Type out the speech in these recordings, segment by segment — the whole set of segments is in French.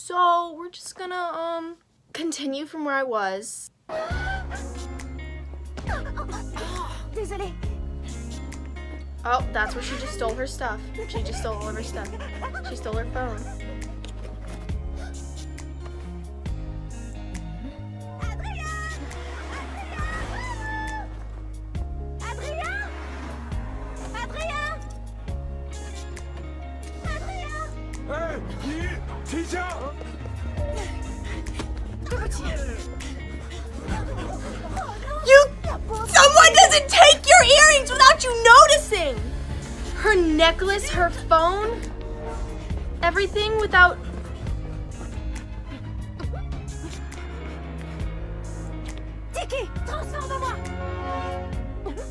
So we're just gonna continue from where I was. Désolée. Oh, that's where she just stole her stuff. She just stole all of her stuff. She stole her phone. Someone doesn't take your earrings without you noticing! Her necklace, her phone, everything without... Tiki, transforme-moi.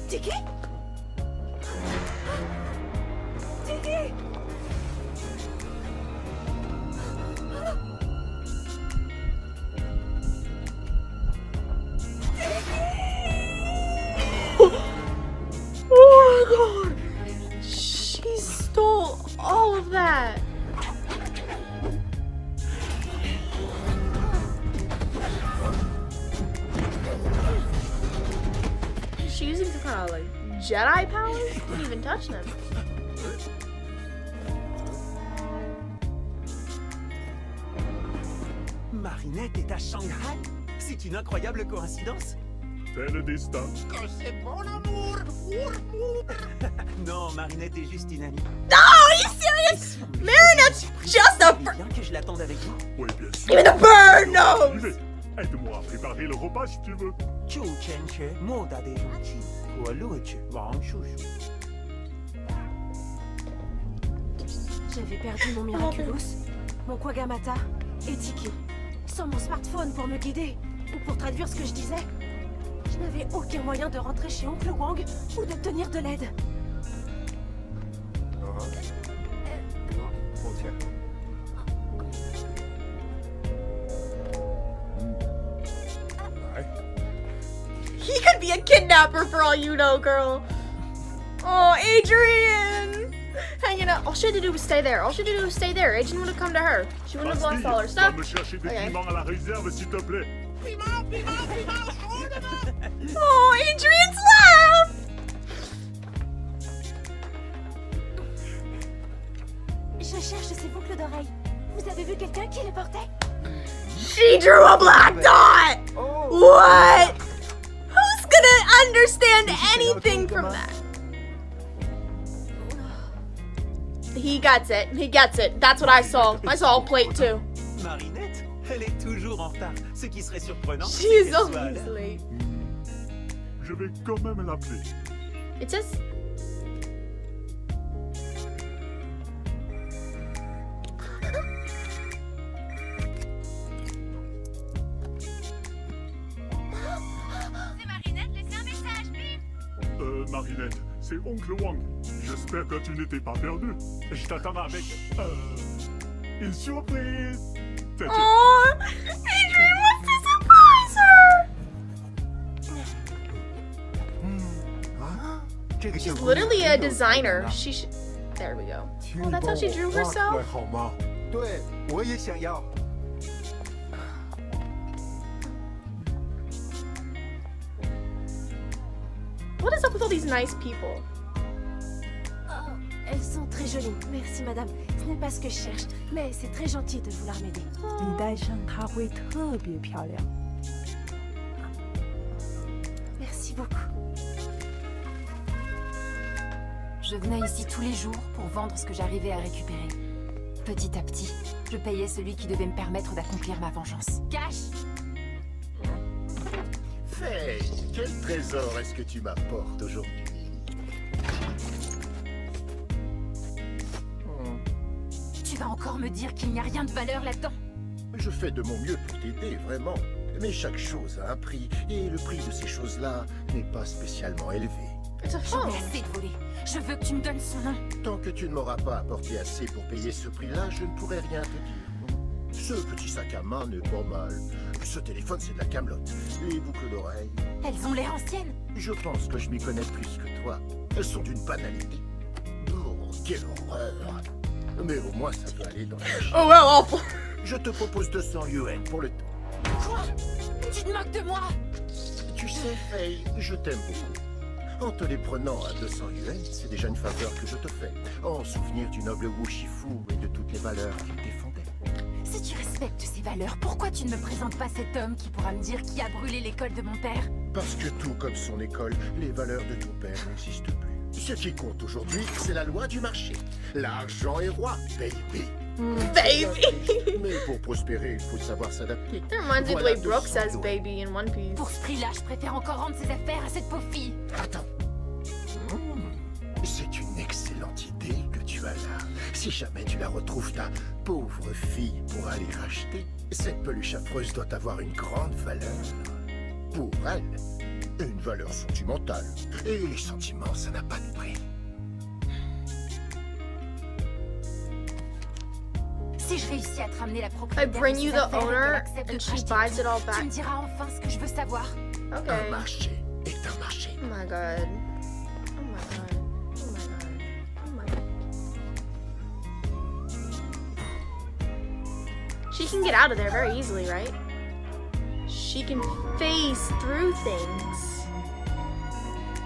Tiki? Tiki? Oh my god! She stole all of that! Is she using some kind of like Jedi powers? Didn't even touch them. Marinette est à Shanghai? C'est une incroyable coïncidence. C'est le destin. Que c'est bon l'amour. Non, Marinette est juste une amie. No, are you serious? Marinette's just a Bien que je l'attende avec vous. Oui, bien sûr. Even the bird J'y knows! vais. Aide-moi à préparer le repas si tu veux. 就欠缺莫大的勇气和乐趣，王叔叔。 J'avais perdu mon Miraculous, mon Kwagamata et Tiki. Sans mon smartphone pour me guider ou pour traduire ce que je disais, je n'avais aucun moyen de rentrer chez Oncle Wang ou d'obtenir de l'aide. He could be a kidnapper for all you know, girl. Oh, Adrian! Hanging out. All she had to do was stay there. All she had to do was stay there. Adrian would have come to her. She wouldn't have lost all her Va stuff. me chercher des Okay. piments à la réserve, s'il te plaît. Piment, piment, piment. Oh là là. Oh, Adrian's laugh! Je cherche ces boucles d'oreilles. Vous avez vu quelqu'un qui les portait? She drew a black dot! What? Who's gonna understand anything from that? He gets it. He gets it. That's what I saw. I saw a plate too. Marinette, elle est toujours en retard. Ce qui serait surprenant, She c'est is qu'elle soit à always l'heure. late. Je vais quand même l'appeler. It says... C'est Marinette, laissez un message, bim! Marinette, c'est Oncle Wang. J'espère que tu n'étais pas perdu. Je t'attends avec... une surprise. Tiens, tiens. Oh, Adrian wants to surprise her! She's literally a designer. She should... There we go. Oh, that's how she drew herself? 好吗？对，我也想要。 What is up with all these nice people? Oh, elles sont très jolies. Merci, madame. Ce n'est pas ce que je cherche, mais c'est très gentil de vouloir m'aider. 你戴上它会特别漂亮。 Merci beaucoup. Je venais ici tous les jours pour vendre ce que j'arrivais à récupérer. Petit à petit, je payais celui qui devait me permettre d'accomplir ma vengeance. Cash! Fais, quel trésor est-ce que tu m'apportes aujourd'hui? Tu vas encore me dire qu'il n'y a rien de valeur là-dedans? Je fais de mon mieux pour t'aider, vraiment. Mais chaque chose a un prix, et le prix de ces choses-là n'est pas spécialement élevé. It's a J'en phone. ai assez de voler. Je veux que tu me donnes son nom. Tant que tu ne m'auras pas apporté assez pour payer ce prix-là, je ne pourrai rien te dire. Ce petit sac à main n'est pas mal. Ce téléphone, c'est de la camelote. Les boucles d'oreilles, Elles ont l'air anciennes. je pense que je m'y connais plus que toi. Elles sont d'une banalité. Oh, quelle horreur! Mais au moins, ça peut aller dans la machine. Oh, well, awful. Je te propose 200 yuan pour le... Quoi? Tu te moques de moi? Tu sais, Faye, je t'aime beaucoup. En te les prenant à 200 yuan, c'est déjà une faveur que je te fais. En souvenir du noble Wu Shifu et de toutes les valeurs qu'il défendait. Si tu respectes ces valeurs, pourquoi tu ne me présentes pas cet homme qui pourra me dire qui a brûlé l'école de mon père? Parce que tout comme son école, les valeurs de ton père n'existent plus. Ce qui compte aujourd'hui, c'est la loi du marché. L'argent est roi, baby. Baby! Mais pour prospérer, il faut savoir s'adapter. That reminds me of the Voilà way Brooke 200 says yuan. baby in One Piece. Pour ce prix-là, je préfère encore rendre ses affaires à cette pauvre fille. Attends. C'est une excellente idée que tu as là. Si jamais tu la retrouves, ta pauvre fille pourra les racheter. Cette peluche affreuse doit avoir une grande valeur. Pour elle, une valeur sentimentale. Et les sentiments, ça n'a pas de prix. Si je réussis à te ramener la I propriétaire bring de you ses the affaires et qu'elle owner accepte de and te she racheter buys it all tu back. me diras enfin ce que je veux savoir. Okay. Un marché est un marché. Oh my god. Oh my god. Oh my god. Oh my god. She can get out of there very easily, right? She can phase through things.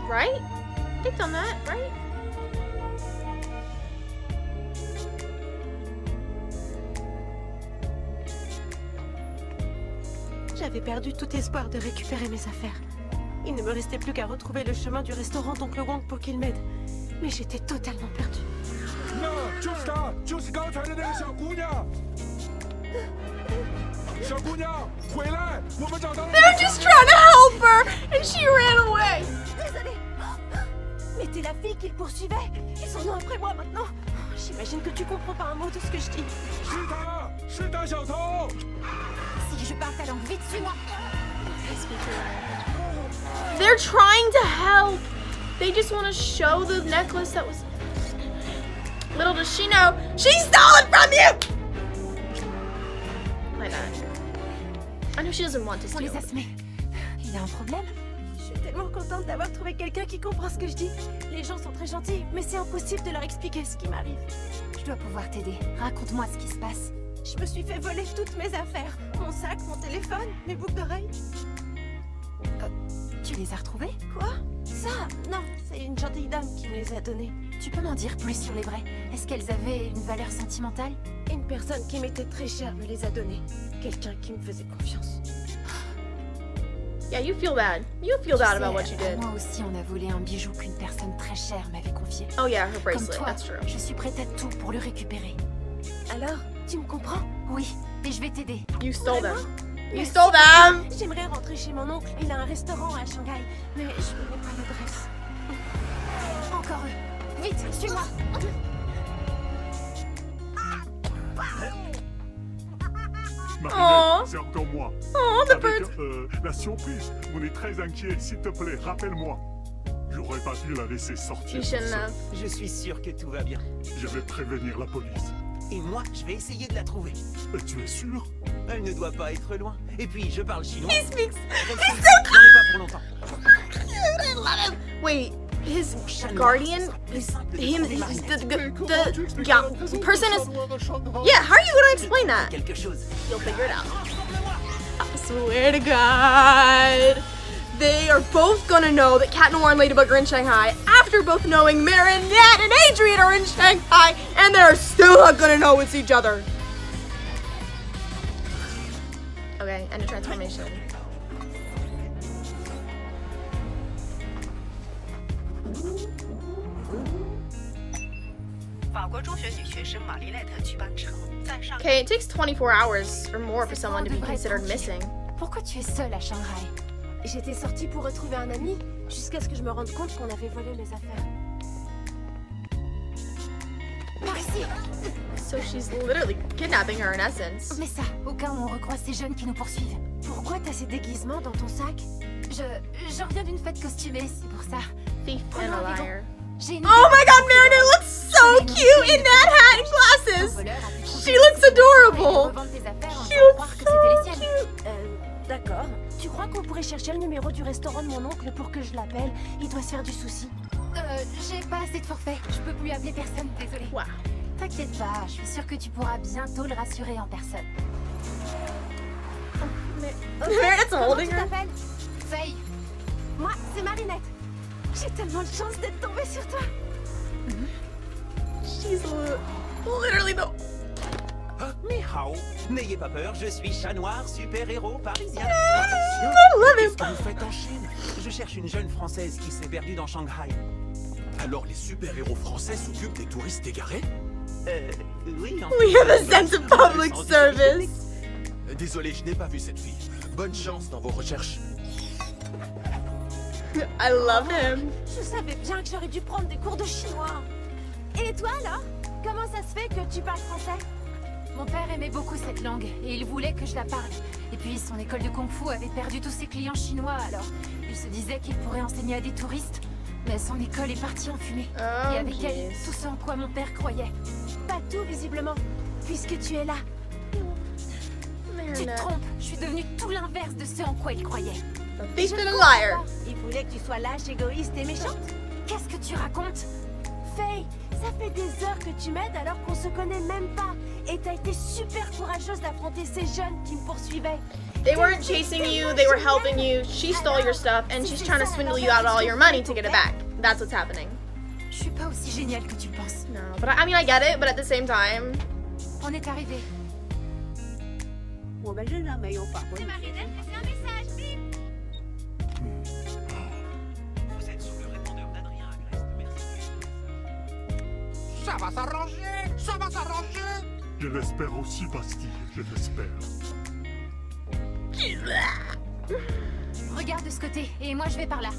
Right? They've done that, right? J'avais perdu tout espoir de récupérer mes affaires. Il ne me restait plus qu'à retrouver le chemin du restaurant d'Oncle Wong pour qu'il m'aide. Mais j'étais totalement perdue. 那就是她，就是刚才的那个小姑娘。小姑娘，回来！我们找到了。 They're just trying to help her, and she ran away. Désolée. Mais t'es la fille qu'ils poursuivaient. Ils sont venus après moi maintenant. J'imagine que tu comprends pas un mot de ce que je dis. 是她，是她小偷。 Si je parle ta langue, vite, suis-moi. They're trying to help. They just want to show the necklace that was. Little does she know, she stole it from you! My bad. I know she doesn't want to On steal les a it. semés. Il y a un problème? Je suis tellement contente d'avoir trouvé quelqu'un qui comprend ce que je dis. Les gens sont très gentils, mais c'est impossible de leur expliquer ce qui m'arrive. Je dois pouvoir t'aider. Raconte-moi ce qui se passe. Je me suis fait voler toutes mes affaires. Mon sac, mon téléphone, mes boucles d'oreilles. Tu les as retrouvés? Quoi? Ça? Non, c'est une gentille dame qui me les a donnés. Tu peux m'en dire plus sur les vrais? Est-ce qu'elles avaient une valeur sentimentale? Une personne qui m'était très chère me les a donnés. Quelqu'un qui me faisait confiance. Yeah, you feel bad. You feel bad Tu about what sais, you à did. moi aussi, on a volé un bijou qu'une personne très chère m'avait confié. Oh yeah, her Comme bracelet. toi, That's true. je suis prête à tout pour le récupérer. Alors, tu me comprends? Oui, et je vais t'aider. You stole them. Vraiment? You Merci. stole them. J'aimerais rentrer chez mon oncle. Il a un restaurant à Shanghai, mais je connais pas l'adresse. Encore eux. Vite, suis-moi. Marinette, c'est encore moi. Oh, the Avec bird. la surprise, on est très inquiet. S'il te plaît, rappelle-moi. J'aurais pas dû la laisser sortir. You shouldn't have. Je suis sûr que tout va bien. Je vais prévenir la police. Et moi, je vais essayer de la trouver. Tu es sûr? Elle ne doit pas être loin. Et puis, je parle chinois. He speaks. J'en ai pas pour longtemps. I love him. Wait, his guardian is him. The yeah, person is. Yeah, how are you gonna explain that? Quelque chose. You'll figure it out. I swear to God. They are both gonna know that Cat Noir and Ladybug are in Shanghai after both knowing Marinette and Adrian are in Shanghai, and they're still not gonna know it's each other. Okay, end of transformation. 法国中学女学生玛丽奈特去班城，在上。 Okay, it takes 24 hours or more for someone to be considered missing. Pourquoi tu es seule à Shanghai? J'étais sortie pour retrouver un ami, jusqu'à ce que je me rende compte qu'on avait volé mes affaires. Par ici! So she's literally kidnapping her in essence. Mais ça, au cas où on recroise ces jeunes qui nous poursuivent. Pourquoi t'as ces déguisements dans ton sac? Je reviens d'une fête costumée, c'est pour ça. Thief and a liar. J'ai une Oh my God, Marinette looks so cute in that hat and glasses. She looks adorable. She looks so cute. D'accord. Tu crois qu'on pourrait chercher le numéro du restaurant de mon oncle pour que je l'appelle? Il doit se faire du souci. J'ai pas assez de forfait. Je peux plus appeler personne, désolée. Wow. T'inquiète pas, je suis sûre que tu pourras bientôt le rassurer en personne. Meredith's Comment holding tu her. t'appelles? Faye, Moi, c'est Marinette. J'ai tellement de chance d'être tombée sur toi. She's literally the. Ni hao. N'ayez pas peur, je suis chat noir, super-héros parisien. I love Qu'est-ce him. que vous faites en Chine? Je cherche une jeune Française qui s'est perdue dans Shanghai. Alors les super-héros français s'occupent des touristes égarés? Oui, en We have a sense of public service. Désolé, je n'ai pas vu cette fille. Bonne chance dans vos recherches. I love him. Je savais bien que j'aurais dû prendre des cours de chinois. Et toi, alors? Comment ça se fait que tu parles français? mon père aimait beaucoup cette langue et il voulait que je la parle. Et puis son école de kung-fu avait perdu tous ses clients chinois, alors il se disait qu'il pourrait enseigner à des touristes. Mais son école est partie en fumée. Oh, Et avec elle, jeez. tout ce en quoi mon père croyait. Pas tout, visiblement, puisque tu es là. Tu te trompes, je suis devenue tout l'inverse de ce en quoi il croyait. A thief Je and a comprends liar. pas. Il voulait que tu sois lâche, égoïste et méchante. Qu'est-ce que tu racontes? Faye, ça fait des heures que tu m'aides alors qu'on se connaît même pas. Et t'as été super courageuse d'affronter ces jeunes qui me poursuivaient. They weren't chasing you, they were helping you. She stole your stuff and she's trying to swindle you out of all your money to get it back. That's what's happening. Je suis pas aussi géniale que tu le penses. No, but I mean, I get it, but at the same time. On est arrivé. C'est Marinette, c'est un message, bip. Vous êtes sur le répondeur d'Adrien Agreste, merci. Ça va s'arranger. Ça va s'arranger. Je l'espère aussi, Bastille, je l'espère. Regarde de ce côté, et moi je vais par là.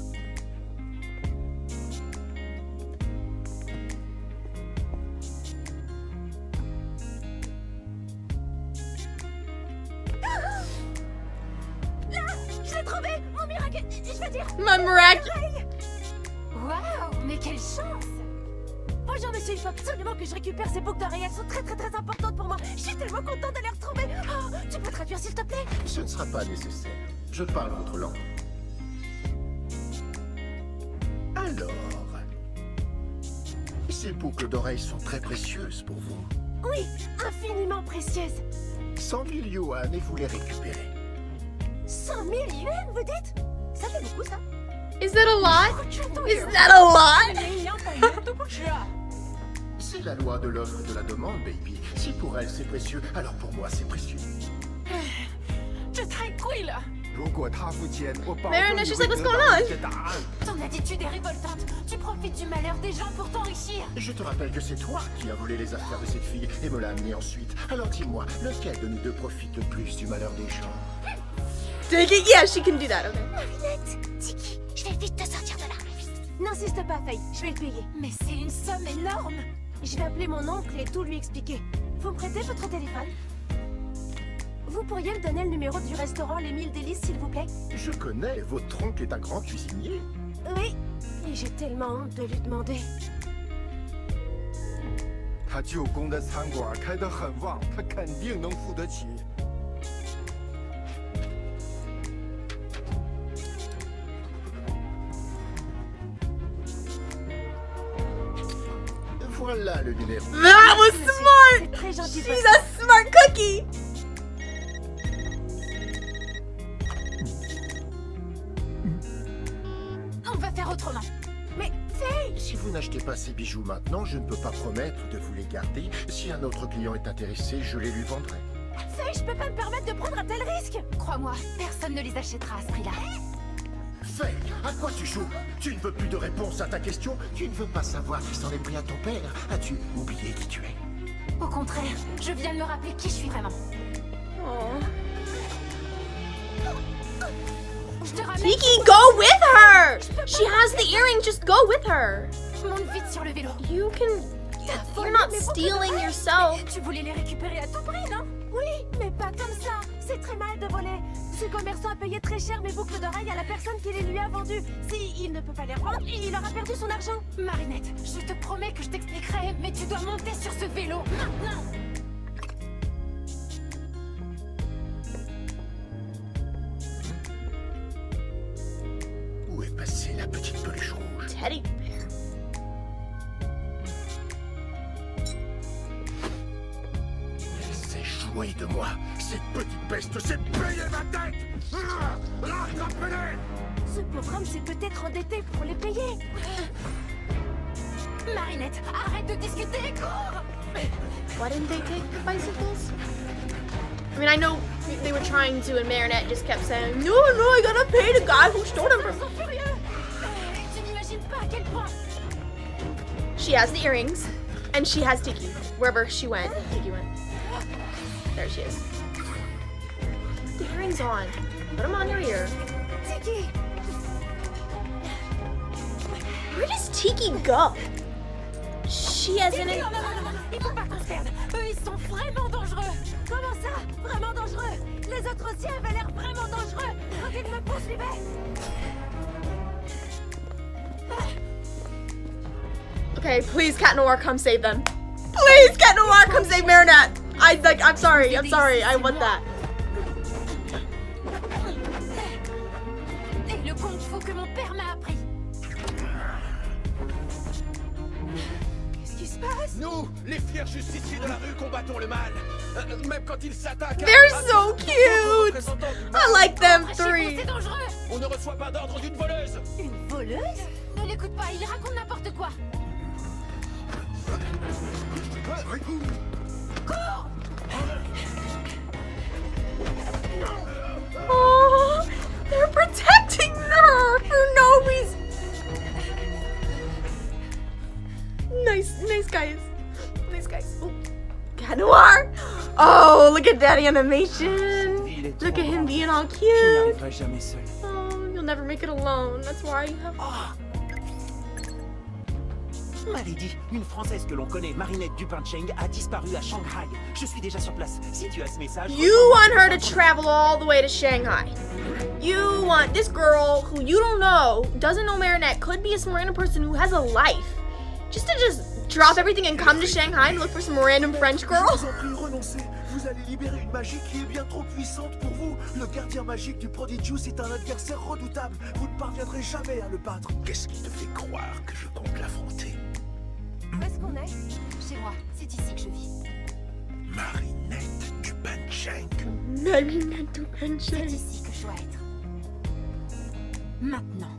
Je l'ai trouvé, mon miracle, je veux dire. My miracle. Waouh, mais quelle chance! Bonjour monsieur, il faut absolument que je récupère ces boucles d'oreilles, elles sont très importantes pour moi. Je suis tellement contente de les retrouver. Oh, tu peux traduire s'il te plaît? Ce ne sera pas nécessaire. Je parle votre langue. Alors, ces boucles d'oreilles sont très précieuses pour vous. Oui, infiniment précieuse. 100 000 yuan et vous les récupérez. 100 000 yuan, vous dites? Ça fait beaucoup, ça. Is that a lot? Is that a lot? C'est la loi de l'offre et de la demande, baby. Si pour elle c'est précieux, alors pour moi c'est précieux. 这太贵了！如果他付钱，我保 Marinette, 证你 she's 会 like, 得 what's 到 going 你 on? 的答案。 Ton attitude est révoltante. Tu profites du malheur des gens pour t'enrichir. Je te rappelle que c'est toi qui as volé les affaires de cette fille et me l'as amenée ensuite. Alors dis-moi, lequel de nous deux profite le plus du malheur des gens? Take it? Yeah, she can do that, okay. Marinette, Tiki, je vais vite te sortir de là. N'insiste pas, Faye, je vais le payer. Mais c'est une somme énorme. Je vais appeler mon oncle et tout lui expliquer. Vous me prêtez votre téléphone? Vous pourriez me donner le numéro du restaurant Les 1000 Délices, s'il vous plaît? Je connais, votre oncle est un grand cuisinier. Oui, et j'ai tellement honte de lui demander. 他舅公的餐馆开得很旺，他肯定能付得起。 Voilà le numéro. That was Monsieur, smart! C'est très gentil de She's votre a smart cookie! On va faire autrement. Mais Faye, Si vous n'achetez pas ces bijoux maintenant, je ne peux pas promettre de vous les garder. Si un autre client est intéressé, je les lui vendrai. Faye, je peux pas me permettre de prendre un tel risque. Crois-moi, personne ne les achètera à ce prix-là. Faye, à quoi tu joues? Tu ne veux plus de réponse à ta question? Tu ne veux pas savoir qui s'en est pris à ton père? As-tu oublié qui tu es? Au contraire, je viens de me rappeler qui je suis vraiment. Oh. Je te ramène. Tiki, go with her! She has the earring, just go with her. Monte vite sur le vélo. You can. You're not stealing yourself. Tu voulais les récupérer à tout prix, non? Oui, mais pas comme ça. C'est très mal de voler. Ce commerçant a payé très cher mes boucles d'oreilles à la personne qui les lui a vendues. Si il ne peut pas les rendre, il aura perdu son argent. Marinette, je te promets que je t'expliquerai, mais tu dois monter sur ce vélo maintenant. Où est passée la petite peluche rouge? Teddy bear. Oui, de moi. Cette petite peste s'est payée ma tête. Rattrapez-les. Ce pauvre homme s'est peut-être endetté pour les payer. Marinette, arrête de discuter, cours! Why didn't they take the bicycles? I mean, I know they were trying to, and Marinette just kept saying, no, I gotta pay the guy who stole them Ils from sont furieux. Tu n'imagines pas à quel point. She has the earrings, and she has Tiki. Wherever she went, Tiki went. There she is. Put the earrings on. Put them on your ear. Tiki. Where does Tiki go? She has an... Non, il faut pas qu'on se perde. Eux, ils sont vraiment dangereux. Comment ça? Vraiment dangereux? Les autres aussi avaient l'air vraiment dangereux quand ils me poursuivaient. Okay, please, Cat Noir, come save them. Please, Cat Noir, come save Marinette. I'm sorry, I want that. Et le kung fu que mon père m'a appris. Qu'est-ce qui se passe? Nous, les fiers justiciers de la rue, combattons le mal. Même quand ils s'attaquent à... They're so cute. I like them Chez vous, three. c'est dangereux. On ne reçoit pas d'ordre d'une voleuse. Une voleuse? Ne l'écoute pas, il raconte n'importe quoi. Oh, they're protecting her for no reason. Nice guys. Nice guys. Oh, Cat Noir. Oh, look at Daddy animation. Il est Look trop at him grand. being all Je n'y cute. arriverai jamais seul. Oh, you'll never make it alone. That's why you have... Malédit, une Française que l'on connaît, Marinette Dupin-Cheng, a disparu à Shanghai. Je suis déjà sur place. Si tu as ce message... You want her to travel all the way to Shanghai. You want this girl who you don't know, doesn't know Marinette, could be some random person who has a life, just to just drop everything and come to Shanghai and look for some random French girl? Je vous en prie, renoncez. Vous allez libérer une magie qui est bien trop puissante pour vous. Le gardien magique du Prodigious est un adversaire redoutable. Vous ne parviendrez jamais à le battre. Qu'est-ce qui te fait croire que je compte l'affronter? Où est-ce qu'on est? Chez moi, c'est ici que je vis. Marinette Dupin-Cheng. Marinette C'est Dupin-Cheng. ici que je dois être. Maintenant.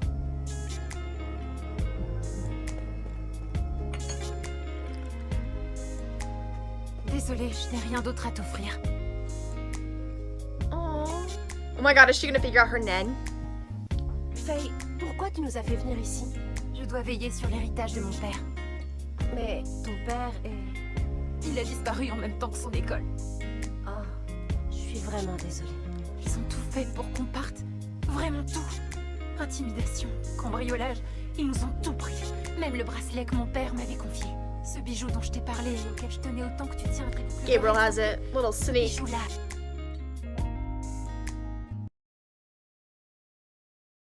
Désolée, je n'ai rien d'autre à t'offrir. Oh my god, is she gonna figure out her name? Faye, pourquoi tu nous as fait venir ici? Je dois veiller sur l'héritage de mon père. Mais ton père est... Il a disparu en même temps que son école. Oh, je suis vraiment désolée. Ils ont tout fait pour qu'on parte. Vraiment tout. Intimidation, cambriolage, ils nous ont tout pris. Même le bracelet que mon père m'avait confié. Ce bijou dont je t'ai parlé et auquel je tenais autant que tu tiendrais le plus Gabriel beau. has it. Little Ce sneak. bijou-là,